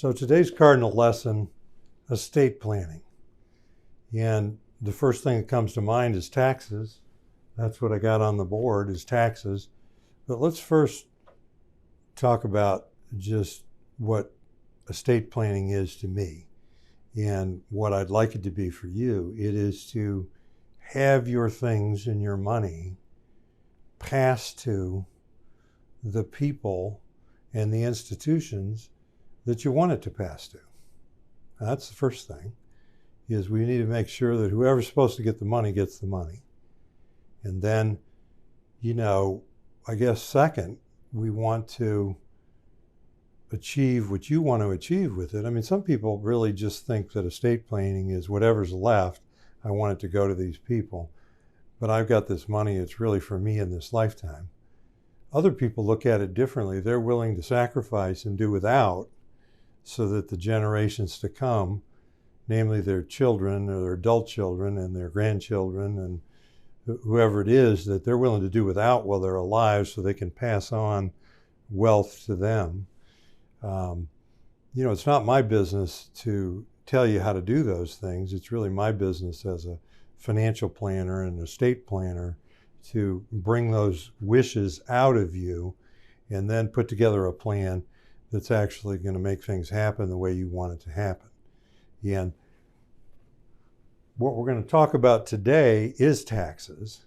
So today's cardinal lesson, estate planning. And the first thing that comes to mind is taxes. That's what I got on the board is taxes. But let's first talk about just what estate planning is to me and what I'd like it to be for you. It is to have your things and your money passed to the people and the institutions that you want it to pass to. That's the first thing, is we need to make sure that whoever's supposed to get the money gets the money. And then, I guess second, we want to achieve what you want to achieve with it. I mean, some people really just think that estate planning is whatever's left, I want it to go to these people. But I've got this money, it's really for me in this lifetime. Other people look at it differently. They're willing to sacrifice and do without so that the generations to come, namely their children or their adult children and their grandchildren and whoever it is, that they're willing to do without while they're alive so they can pass on wealth to them. It's not my business to tell you how to do those things. It's really my business as a financial planner and estate planner to bring those wishes out of you and then put together a plan that's actually going to make things happen the way you want it to happen. And what we're going to talk about today is taxes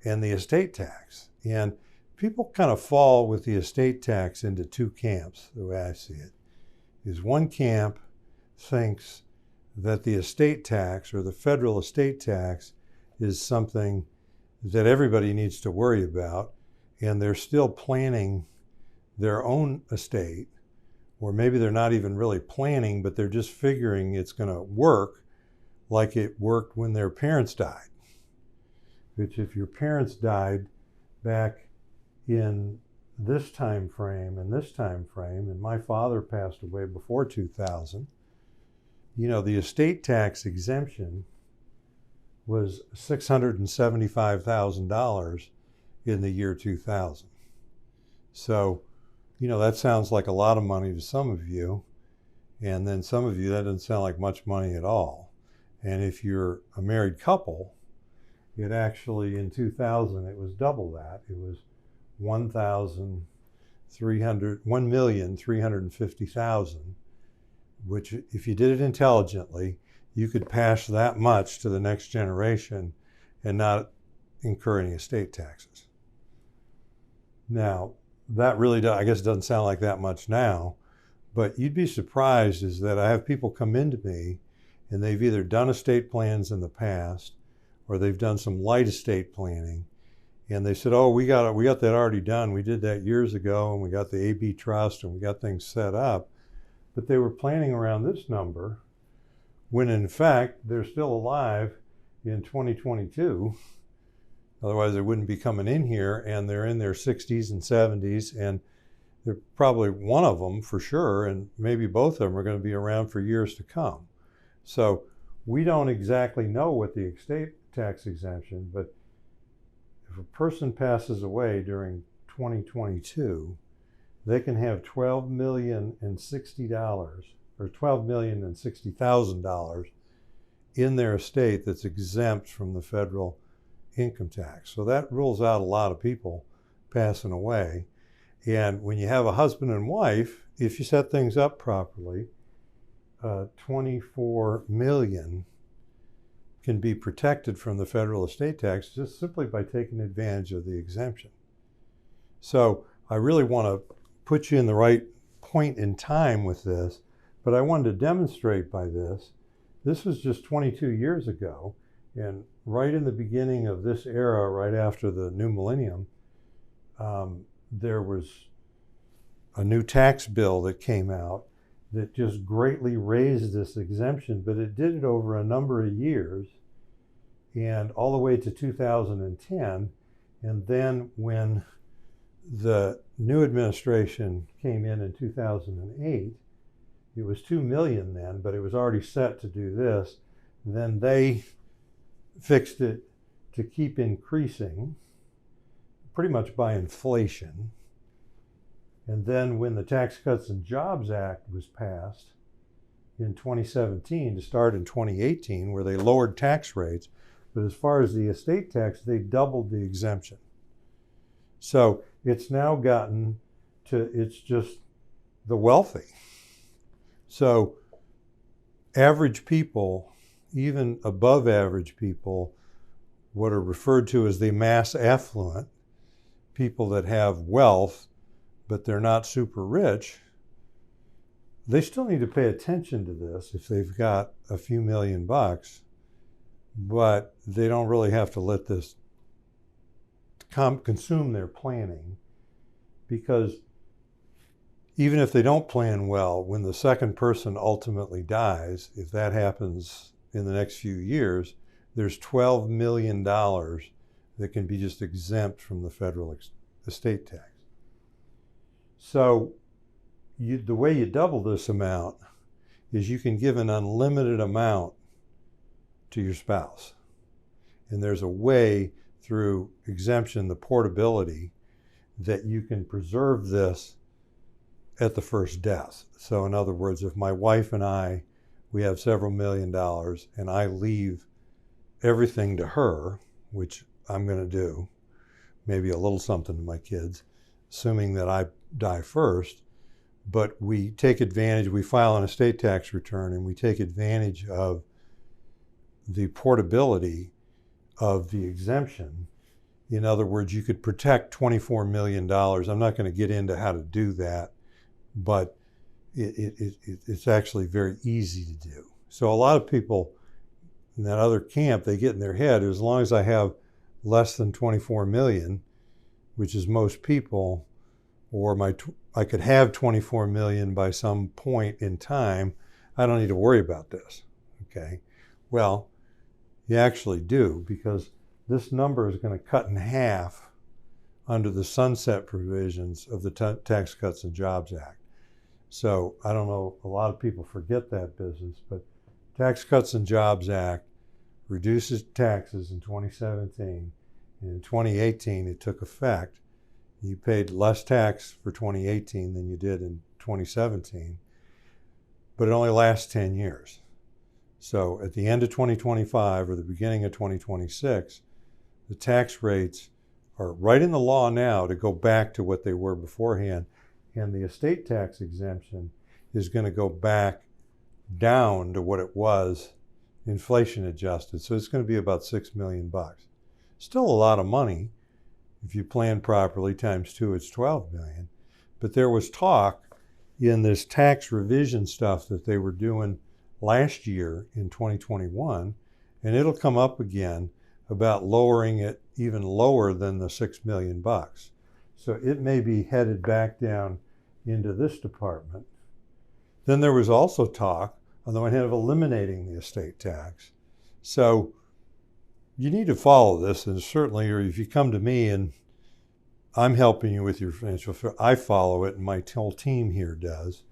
and the estate tax. And people kind of fall with the estate tax into two camps, the way I see it. Is one camp thinks that the estate tax or the federal estate tax is something that everybody needs to worry about, and they're still planning their own estate, or maybe they're not even really planning, but they're just figuring it's going to work like it worked when their parents died. Which if your parents died back in this time frame and this time frame, and my father passed away before 2000, the estate tax exemption was $675,000 in the year 2000. So, that sounds like a lot of money to some of you, and then some of you, that doesn't sound like much money at all. And if you're a married couple, it actually, in 2000, it was double that. It was $1,350,000, which if you did it intelligently, you could pass that much to the next generation and not incur any estate taxes. Now, that really, I guess, doesn't sound like that much now, but you'd be surprised is that I have people come into me and they've either done estate plans in the past or they've done some light estate planning, and they said, oh, we got that already done. We did that years ago, and we got the AB trust, and we got things set up. But they were planning around this number, when in fact, they're still alive in 2022. Otherwise, they wouldn't be coming in here, and they're in their 60s and 70s, and they're probably one of them for sure, and maybe both of them are going to be around for years to come. So we don't exactly know what the estate tax exemption, but if a person passes away during 2022, they can have $12,060,000 or $12,060,000 in their estate that's exempt from the federal income tax. So that rules out a lot of people passing away. And when you have a husband and wife, if you set things up properly, 24 million can be protected from the federal estate tax just simply by taking advantage of the exemption. So I really want to put you in the right point in time with this, but I wanted to demonstrate by this. This was just 22 years ago, and right in the beginning of this era, right after the new millennium, there was a new tax bill that came out that just greatly raised this exemption, but it did it over a number of years and all the way to 2010. And then when the new administration came in 2008, it was 2 million then, but it was already set to do this. Then they fixed it to keep increasing pretty much by inflation. And then when the Tax Cuts and Jobs Act was passed, in 2017 to start in 2018, where they lowered tax rates. But as far as the estate tax, they doubled the exemption. So it's now gotten to, it's just the wealthy. So average people, even above average people, what are referred to as the mass affluent, people that have wealth, but they're not super rich, they still need to pay attention to this if they've got a few million bucks, but they don't really have to let this consume their planning, because even if they don't plan well, when the second person ultimately dies, if that happens in the next few years, there's $12 million that can be just exempt from the federal estate tax. So the way you double this amount is you can give an unlimited amount to your spouse. And there's a way through exemption, the portability, that you can preserve this at the first death. So in other words, if my wife and I, we have several $1 million and I leave everything to her, which I'm going to do, maybe a little something to my kids, assuming that I die first, but we take advantage, we file an estate tax return and we take advantage of the portability of the exemption. In other words, you could protect $24 million. I'm not going to get into how to do that, but it's actually very easy to do. So a lot of people in that other camp, they get in their head, as long as I have less than 24 million, which is most people, or I could have 24 million by some point in time, I don't need to worry about this, okay? Well, you actually do, because this number is going to cut in half under the sunset provisions of the Tax Cuts and Jobs Act. So I don't know, a lot of people forget that business, but Tax Cuts and Jobs Act reduces taxes in 2017, and in 2018 it took effect. You paid less tax for 2018 than you did in 2017, but it only lasts 10 years. So at the end of 2025 or the beginning of 2026, the tax rates are right in the law now to go back to what they were beforehand, and the estate tax exemption is going to go back down to what it was inflation adjusted. So it's going to be about $6 million. Still a lot of money. If you plan properly, times 2, it's 12 million. But there was talk in this tax revision stuff that they were doing last year in 2021, and it'll come up again, about lowering it even lower than the $6 million. So it may be headed back down into this department. Then there was also talk on the one hand of eliminating the estate tax. So you need to follow this, and certainly, or if you come to me and I'm helping you with your financial affairs, I follow it, and my whole team here does.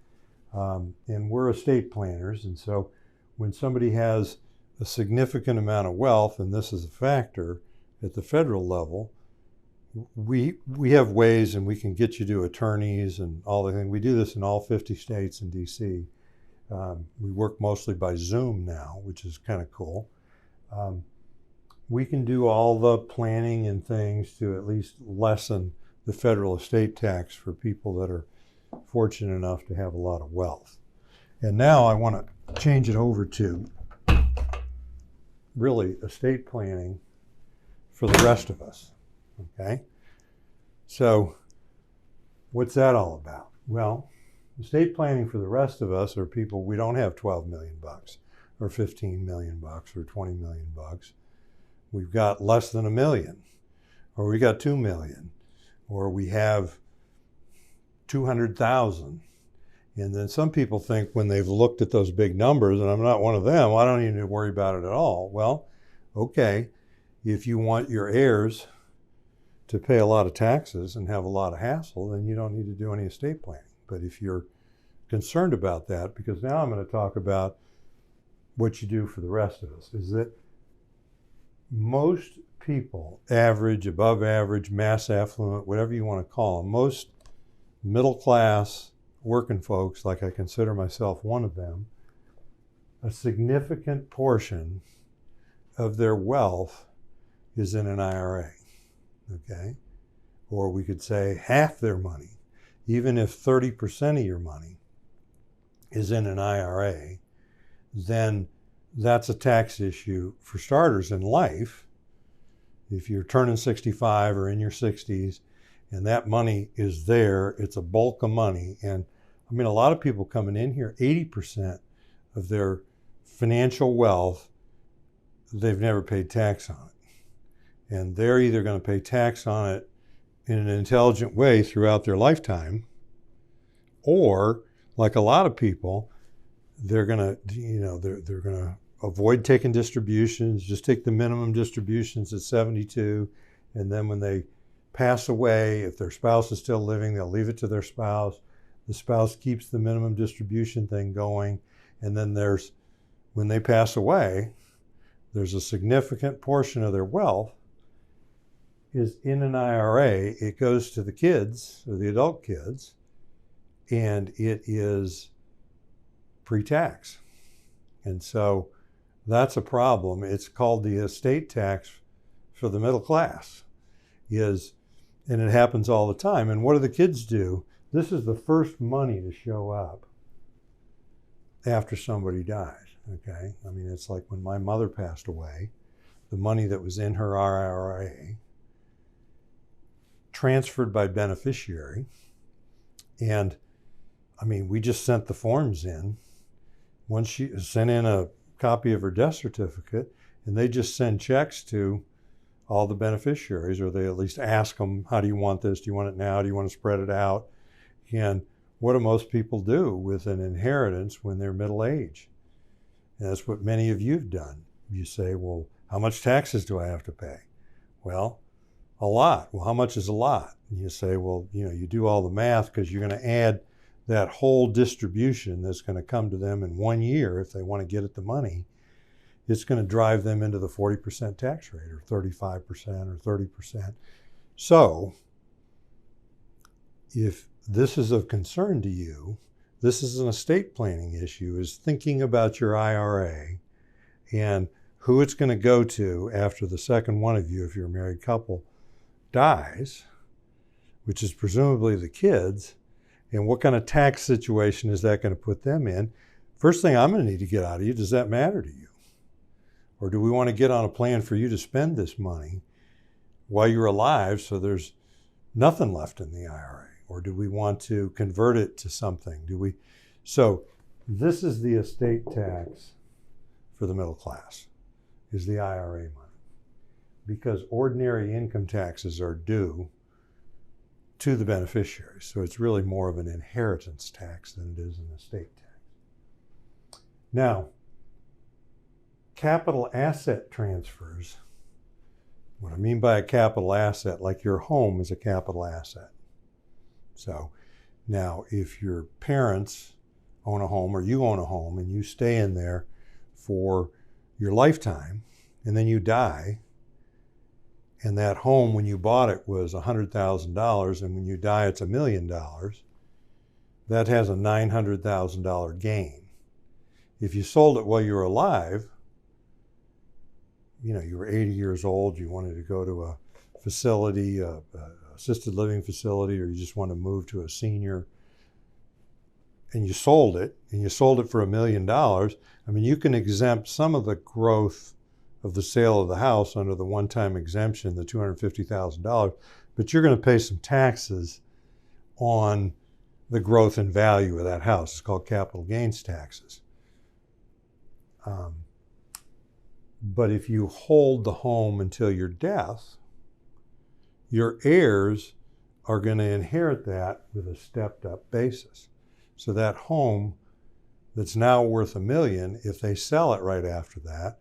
And we're estate planners, and so when somebody has a significant amount of wealth, and this is a factor at the federal level, we have ways, and we can get you to attorneys and all the things. We do this in all 50 states and DC. We work mostly by Zoom now, which is kind of cool. We can do all the planning and things to at least lessen the federal estate tax for people that are fortunate enough to have a lot of wealth. And now I want to change it over to really estate planning for the rest of us, okay? So what's that all about? Well, estate planning for the rest of us are people, we don't have 12 million bucks or 15 million bucks or 20 million bucks. We've got less than $1 million, or we got 2 million, or we have 200,000. And then some people think when they've looked at those big numbers, and I'm not one of them, I don't even need to worry about it at all. Well, okay, if you want your heirs to pay a lot of taxes and have a lot of hassle, then you don't need to do any estate planning. But if you're concerned about that, because now I'm going to talk about what you do for the rest of us, is that most people, average, above average, mass affluent, whatever you want to call them, most middle class working folks, like I consider myself one of them, a significant portion of their wealth is in an IRA, okay? Or we could say half their money, even if 30% of your money is in an IRA, then that's a tax issue for starters in life. If you're turning 65 or in your 60s and that money is there, it's a bulk of money. And I mean, a lot of people coming in here, 80% of their financial wealth, they've never paid tax on it. And they're either going to pay tax on it in an intelligent way throughout their lifetime, or like a lot of people, they're going to, they're going to avoid taking distributions, just take the minimum distributions at 72. And then when they pass away, if their spouse is still living, they'll leave it to their spouse. The spouse keeps the minimum distribution thing going. And then when they pass away, there's a significant portion of their wealth is in an IRA. It goes to the kids, or the adult kids, and it is pre-tax. And so that's a problem. It's called the estate tax for the middle class, and it happens all the time. And what do the kids do? This is the first money to show up after somebody dies, okay? I mean, it's like when my mother passed away, the money that was in her IRA transferred by beneficiary. And I mean, we just sent the forms in. Once she sent in a copy of her death certificate, and they just send checks to all the beneficiaries, or they at least ask them, how do you want this? Do you want it now? Do you want to spread it out? And what do most people do with an inheritance when they're middle age? And that's what many of you've done. You say, well, how much taxes do I have to pay? Well, a lot. Well, how much is a lot? And you say, well, you do all the math, because you're going to add that whole distribution that's going to come to them in 1 year if they want to get at the money. It's going to drive them into the 40% tax rate, or 35% or 30%. So if this is of concern to you, this is an estate planning issue, is thinking about your IRA and who it's going to go to after the second one of you, if you're a married couple, dies, which is presumably the kids, and what kind of tax situation is that going to put them in? First thing I'm going to need to get out of you, does that matter to you? Or do we want to get on a plan for you to spend this money while you're alive so there's nothing left in the IRA? Or do we want to convert it to something? So this is the estate tax for the middle class, is the IRA money. Because ordinary income taxes are due to the beneficiaries. So it's really more of an inheritance tax than it is an estate tax. Now, capital asset transfers, what I mean by a capital asset, like your home is a capital asset. So now if your parents own a home, or you own a home, and you stay in there for your lifetime, and then you die, and that home, when you bought it, was $100,000, and when you die, it's $1 million, that has a $900,000 gain. If you sold it while you were alive, you were 80 years old, you wanted to go to a facility, assisted living facility, or you just want to move to a senior, and you sold it for $1 million, I mean, you can exempt some of the growth of the sale of the house under the one-time exemption, the $250,000, but you're going to pay some taxes on the growth in value of that house. It's called capital gains taxes. But if you hold the home until your death, your heirs are going to inherit that with a stepped-up basis. So that home that's now worth $1 million, if they sell it right after that,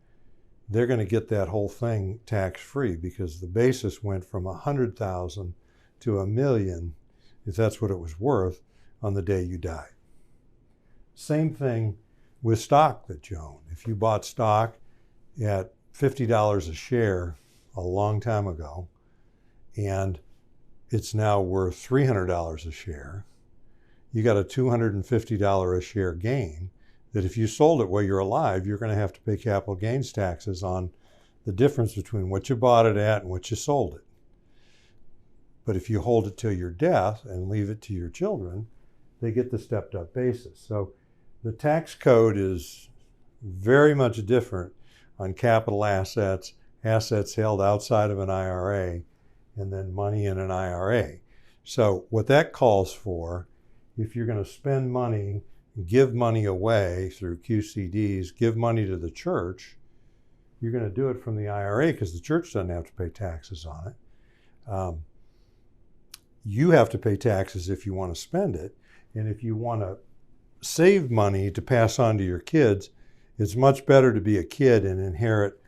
they're going to get that whole thing tax-free, because the basis went from $100,000 to $1 million, if that's what it was worth, on the day you died. Same thing with stock that you own. If you bought stock at $50 a share a long time ago, and it's now worth $300 a share, you got a $250 a share gain, that if you sold it while you're alive, you're going to have to pay capital gains taxes on the difference between what you bought it at and what you sold it. But if you hold it till your death and leave it to your children, they get the stepped up basis. So the tax code is very much different on capital assets, assets held outside of an IRA, and then money in an IRA. So what that calls for, if you're going to spend money, give money away through QCDs, give money to the church, you're going to do it from the IRA because the church doesn't have to pay taxes on it. You have to pay taxes if you want to spend it. And if you want to save money to pass on to your kids, it's much better to be a kid and inherit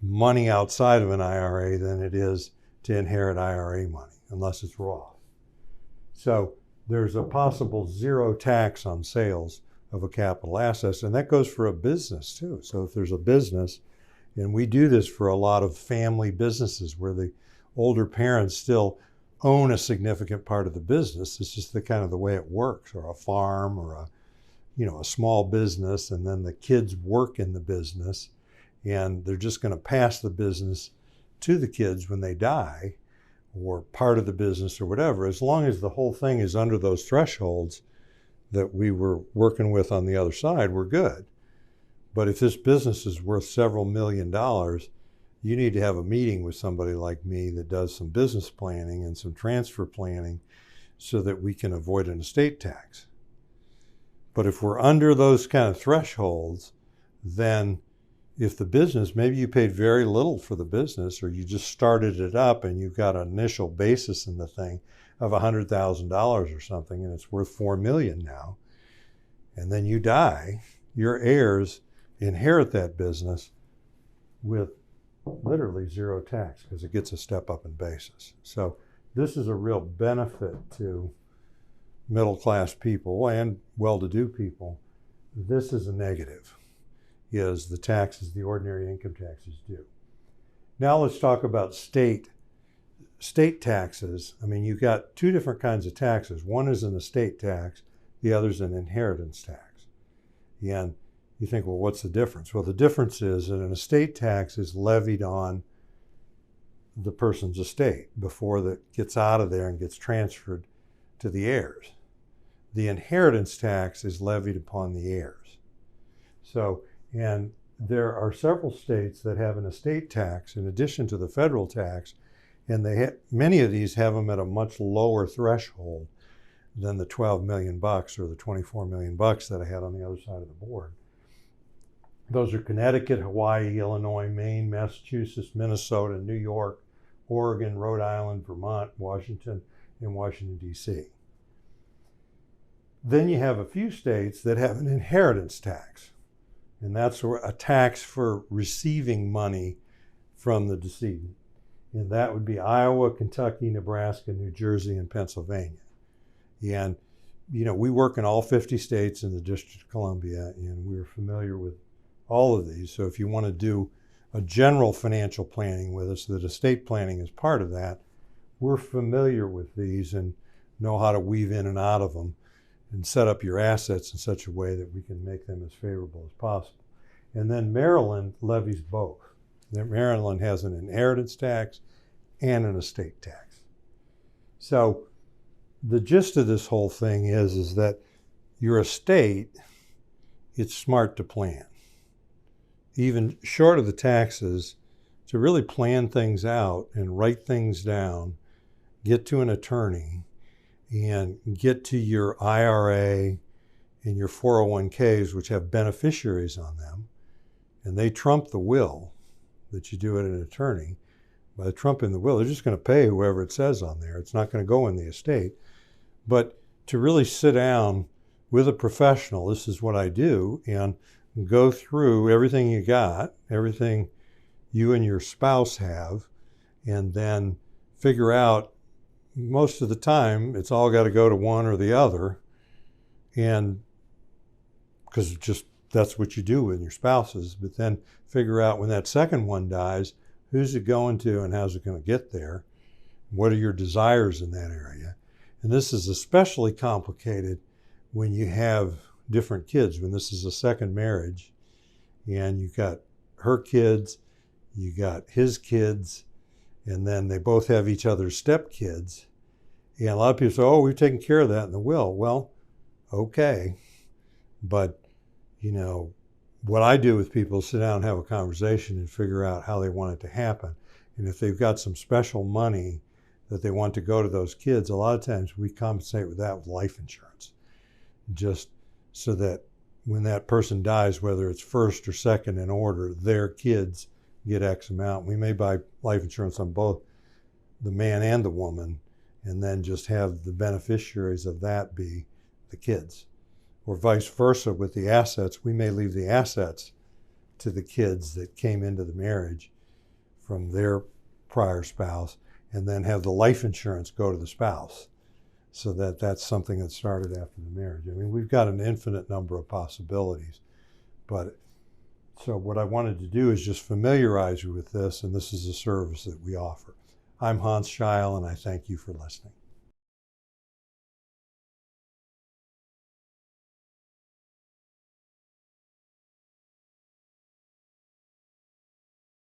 money outside of an IRA than it is to inherit IRA money, unless it's Roth. So there's a possible zero tax on sales of a capital asset, and that goes for a business too. So if there's a business, and we do this for a lot of family businesses where the older parents still own a significant part of the business. It's just the kind of the way it works, or a farm, or a small business, and then the kids work in the business, and they're just going to pass the business to the kids when they die, or part of the business or whatever. As long as the whole thing is under those thresholds that we were working with on the other side, we're good. But if this business is worth several $1 million, you need to have a meeting with somebody like me that does some business planning and some transfer planning so that we can avoid an estate tax. But if we're under those kind of thresholds, then if the business, maybe you paid very little for the business, or you just started it up and you've got an initial basis in the thing of $100,000 or something, and it's worth $4 million now, and then you die, your heirs inherit that business with literally zero tax because it gets a step up in basis. So this is a real benefit to middle-class people and well-to-do people. This is a negative, is the taxes, the ordinary income taxes due. Now let's talk about state taxes. I mean, you've got two different kinds of taxes. One is an estate tax, the other is an inheritance tax. And you think, well, what's the difference? Well, the difference is that an estate tax is levied on the person's estate before that gets out of there and gets transferred to the heirs. The inheritance tax is levied upon the heirs. So, and there are several states that have an estate tax in addition to the federal tax, and many of these have them at a much lower threshold than the $12 million or the $24 million that I had on the other side of the board. Those are Connecticut, Hawaii, Illinois, Maine, Massachusetts, Minnesota, New York, Oregon, Rhode Island, Vermont, Washington, and Washington, D.C. Then you have a few states that have an inheritance tax, and that's a tax for receiving money from the decedent. And that would be Iowa, Kentucky, Nebraska, New Jersey, and Pennsylvania. And, we work in all 50 states in the District of Columbia, and we're familiar with all of these. So if you want to do a general financial planning with us, that estate planning is part of that, we're familiar with these and know how to weave in and out of them and set up your assets in such a way that we can make them as favorable as possible. And then Maryland levies both. Maryland has an inheritance tax and an estate tax. So the gist of this whole thing is that your estate, it's smart to plan. Even short of the taxes, to really plan things out and write things down, get to an attorney, and get to your IRA and your 401ks, which have beneficiaries on them, and they trump the will that you do at an attorney. By trumping the will, they're just going to pay whoever it says on there. It's not going to go in the estate. But to really sit down with a professional, this is what I do, and go through everything you got, everything you and your spouse have, and then figure out, most of the time, it's all got to go to one or the other, and because just that's what you do with your spouses. But then figure out when that second one dies, who's it going to and how's it going to get there? What are your desires in that area? And this is especially complicated when you have different kids when this is a second marriage, and you got her kids, you got his kids, and then they both have each other's stepkids. And a lot of people say, oh, we've taken care of that in the will. Well, okay. But, you know, what I do with people is sit down and have a conversation and figure out how they want it to happen. And if they've got some special money that they want to go to those kids, a lot of times we compensate with that with life insurance, just so that when that person dies, whether it's first or second in order, their kids get X amount. We may buy life insurance on both the man and the woman, and then just have the beneficiaries of that be the kids. Or vice versa with the assets. We may leave the assets to the kids that came into the marriage from their prior spouse, and then have the life insurance go to the spouse, so that that's something that started after the marriage. I mean, we've got an infinite number of possibilities. But so what I wanted to do is just familiarize you with this, and this is a service that we offer. I'm Hans Scheil, and I thank you for listening.